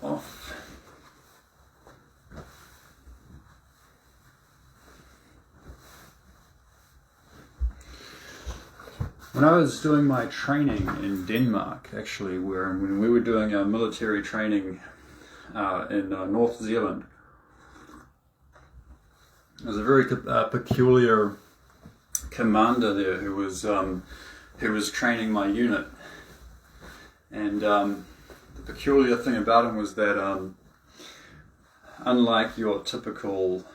off. When I was doing my training in Denmark, actually, when we were doing our military training in North Zealand, there was a very peculiar commander there who was training my unit, and the peculiar thing about him was that unlike your typical,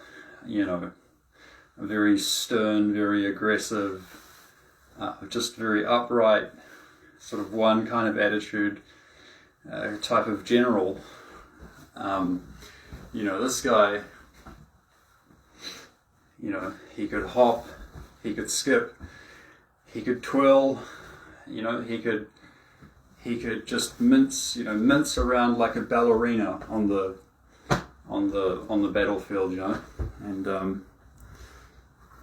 very stern, very aggressive, just very upright, sort of one kind of attitude type of general, this guy, he could hop, he could skip, he could twirl, he could just mince around like a ballerina on the battlefield, and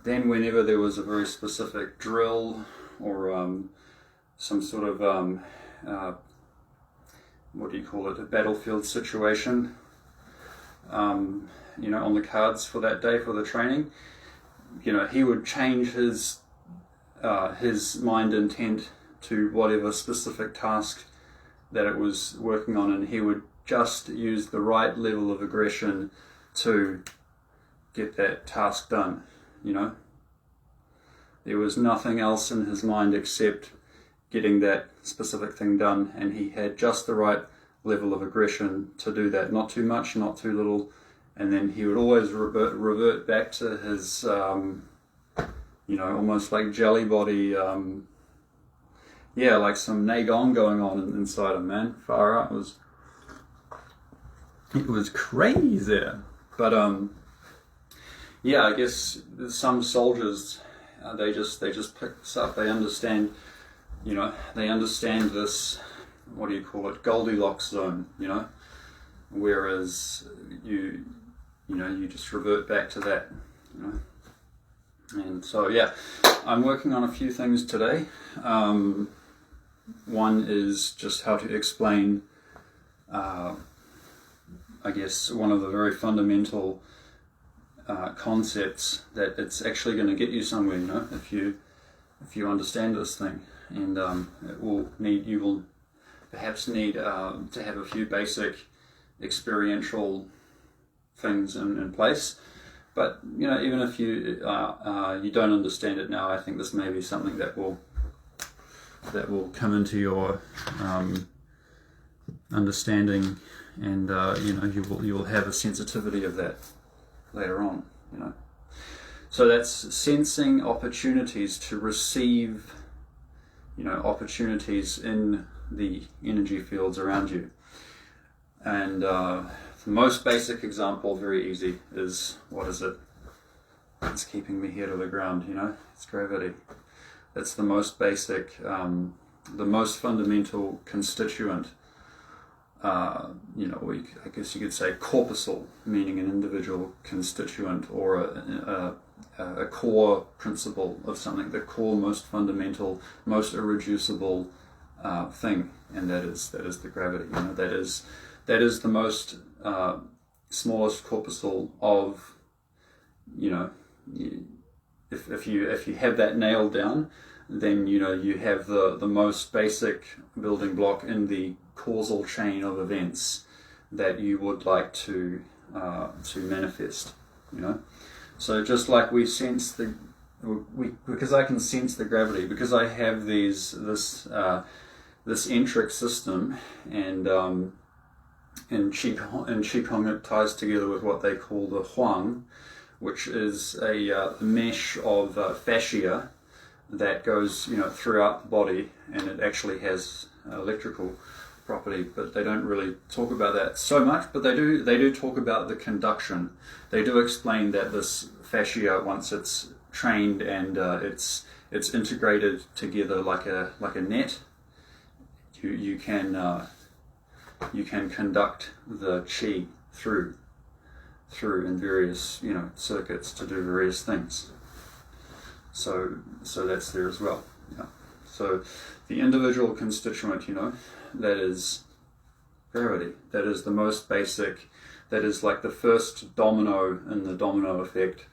then whenever there was a very specific drill or some sort of a battlefield situation, on the cards for that day for the training, he would change his mind intent to whatever specific task that it was working on, and he would just use the right level of aggression to get that task done. There was nothing else in his mind except getting that specific thing done, and he had just the right level of aggression to do that. Not too much, not too little, and then he would always revert back to his, almost like jelly body, like some Nagong going on inside him, man. Far out. It was crazy. But I guess some soldiers, they just pick this up. They understand, they understand this, Goldilocks zone, whereas you just revert back to that, And so, I'm working on a few things today. One is just how to explain, I guess, one of the very fundamental concepts that it's actually going to get you somewhere, if you understand this thing, and you will perhaps need to have a few basic experiential things in place. But even if you don't understand it now, I think this may be something that will come into your understanding, and you will have a sensitivity of that later on. So that's sensing opportunities to receive, opportunities in the energy fields around you. And the most basic example, very easy, is what is it? It's keeping me here to the ground, it's gravity. That's the most basic, the most fundamental constituent, I guess you could say corpuscle, meaning an individual constituent, or a core principle of something, the core, most fundamental, most irreducible thing, and that is the gravity. That is the most smallest corpuscle of, if you have that nailed down, then you have the most basic building block in the causal chain of events that you would like to manifest. So just like we sense because I can sense the gravity, because I have this enteric system, and in Qigong it ties together with what they call the Huang, which is a mesh of fascia that goes throughout the body, and it actually has electrical property, but they don't really talk about that so much. But they do talk about the conduction. They do explain that this fascia, once it's trained and it's integrated together like a net, you can conduct the qi through in various circuits to do various things. So that's there as well. So the individual constituent, that is gravity. That is the most basic, that is like the first domino in the domino effect,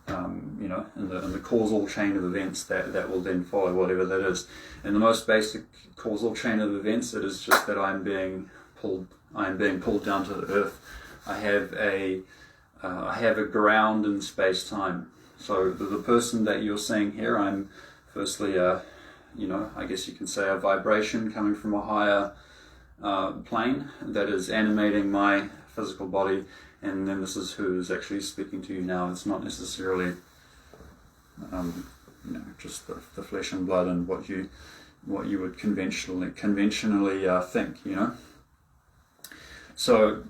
you know, in the causal chain of events that will then follow whatever that is. In the most basic causal chain of events, it is just that I am being pulled down to the earth. I have a ground in space-time. So the person that you're seeing here, I'm firstly you know, I guess you can say a vibration coming from a higher plane that is animating my physical body, and then this is who is actually speaking to you now. It's not necessarily you know, just the flesh and blood and what you would conventionally think, you know. So,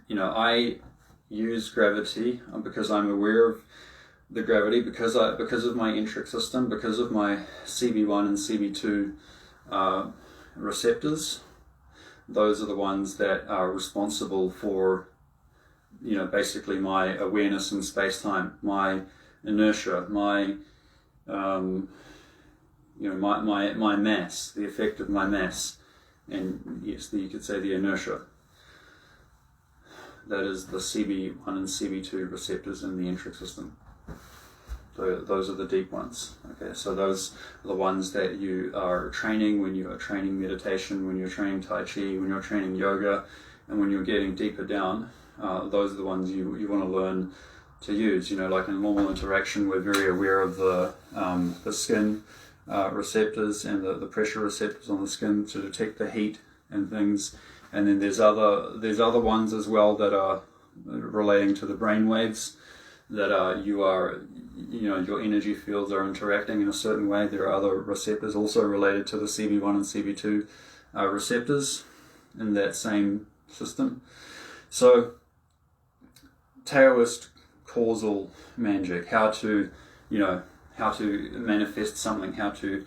you know, I use gravity because I'm aware of the gravity, because of my enteric system, because of my CB1 and CB2 receptors. Those are the ones that are responsible for, you know, basically my awareness in space-time, my inertia, my you know, my mass, the effect of my mass, and yes, you could say the inertia. That is the CB1 and CB2 receptors in the enteric system. So those are the deep ones. Okay, so those are the ones that you are training when you are training meditation, when you're training Tai Chi, when you're training yoga, and when you're getting deeper down. Those are the ones you want to learn to use. You know, like in normal interaction, we're very aware of the skin receptors and the pressure receptors on the skin to detect the heat and things. And then there's other ones as well that are relating to the brain waves, that you know, your energy fields are interacting in a certain way. There are other receptors also related to the CB1 and CB2 receptors in that same system. So Taoist causal magic, how to manifest something, how to,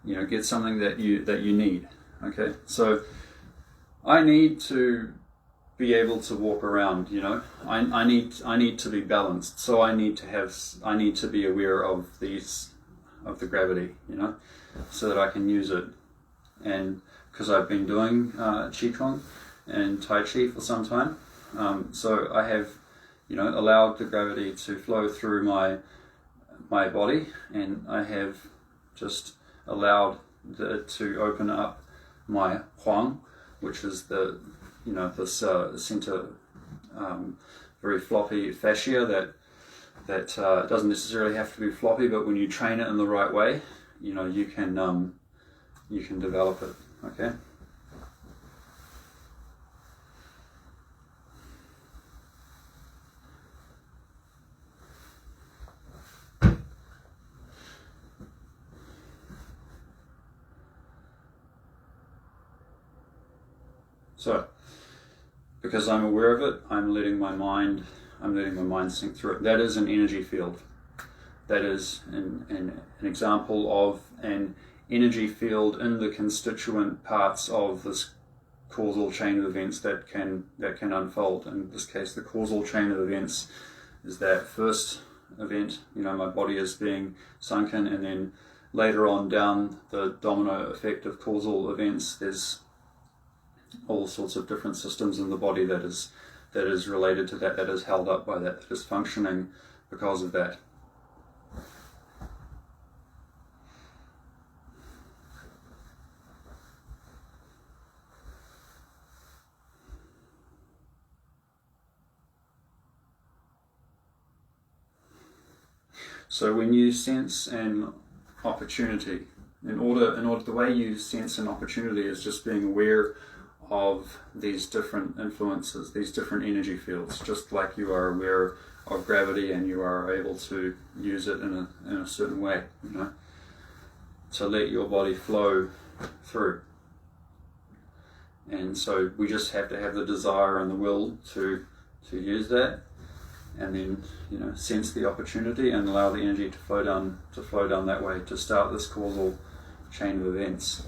you know, get something that you need. Okay, so I need to be able to walk around, you know. I need to be balanced, so I need to be aware of the gravity, you know, so that I can use it. And because I've been doing Qigong and Tai Chi for some time, so I have, you know, allowed the gravity to flow through my body, and I have just allowed it to open up my Huang, which is the, you know, this center very floppy fascia that doesn't necessarily have to be floppy, but when you train it in the right way, you know, you can develop it. Okay. So, because I'm aware of it, I'm letting my mind sink through it. That is an energy field. That is an example of an energy field in the constituent parts of this causal chain of events that can unfold. In this case, the causal chain of events is that first event, you know, my body is being sunken, and then later on down the domino effect of causal events, there's all sorts of different systems in the body that is related to that is held up by that is functioning because of that. So when you sense an opportunity, in order the way you sense an opportunity is just being aware of these different influences, these different energy fields, just like you are aware of gravity and you are able to use it in a certain way, you know, to let your body flow through. And so we just have to have the desire and the will to use that, and then, you know, sense the opportunity and allow the energy to flow down that way to start this causal chain of events.